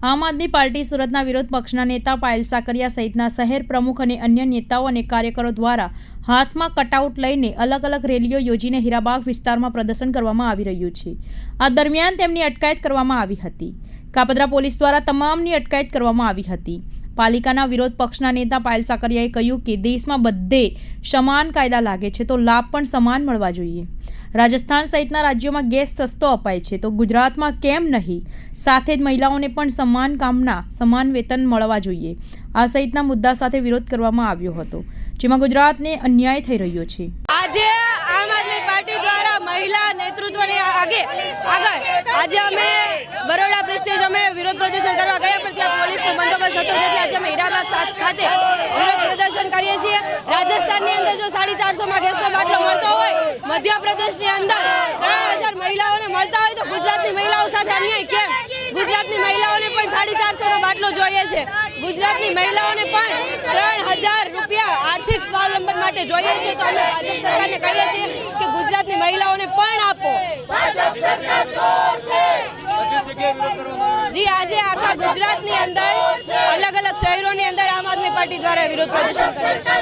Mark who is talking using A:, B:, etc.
A: આમ આદમી પાર્ટી સુરતના વિરોધ પક્ષના નેતા પાયલ સાકરિયા સહિતના શહેર પ્રમુખ અને અન્ય નેતાઓ અને કાર્યકરો દ્વારા હાથમાં કટઆઉટ લઈને અલગ અલગ રેલીઓ યોજીને હીરાબાગ વિસ્તારમાં પ્રદર્શન કરવામાં આવી રહ્યું છે। આ દરમિયાન તેમની અટકાયત કરવામાં આવી હતી। કાપોદ્રા પોલીસ દ્વારા તમામની અટકાયત કરવામાં આવી હતી। પાલિકાના વિરોધ પક્ષના નેતા પાયલ સાકરિયાએ કહ્યું કે દેશમાં બધે સમાન કાયદા લાગે છે તો લાભ પણ સમાન મળવા જોઈએ। રાજસ્થાન સહિતના રાજ્યોમાં ગેસ સસ્તો અપાય છે તો ગુજરાતમાં કેમ નહીં? સાથે જ મહિલાઓને પણ સમાન કામના સમાન વેતન મળવા જોઈએ। આ સહિતના મુદ્દા સાથે વિરોધ કરવામાં આવ્યો હતો, જેમાં ગુજરાતને અન્યાય થઈ રહ્યો છે।
B: આજે આમ આદમી પાર્ટી દ્વારા મહિલા નેતૃત્વની આગળ આજે અમે બરોડા પ્રેસ્ટેજ અમે વિરોધ પ્રદર્શન કરવા ગયા, પણ ત્યાં પોલીસનો બંદોબસ્ત હતો, જેથી આજે અમે હીરાબાગ ખાતે વિરોધ પ્રદર્શન કરીએ છીએ। રાજસ્થાનની અંદર જો 450 માં ગેસનો બાટલો મળતો હોય, મધ્યપ્રદેશની અંદર 3000 મહિલાઓને મળતા હોય, તો ગુજરાતની મહિલાઓ સાથે અન્યાય કેમ? ગુજરાતની મહિલાઓને પણ 450 નો બાટલો જોઈએ છે। ગુજરાતની મહિલાઓને પણ 3000 રૂપિયા આર્થિક સ્વાવલંબન માટે જોઈએ છે, તો અમે ભાજપ સરકારને કહીએ છીએ કે ગુજરાતની મહિલાઓને પણ આપો। જી આજે આખા ગુજરાતની અંદર અલગ અલગ શહેરોની અંદર આમ આદમી પાર્ટી દ્વારા વિરોધ પ્રદર્શન કરીએ છીએ।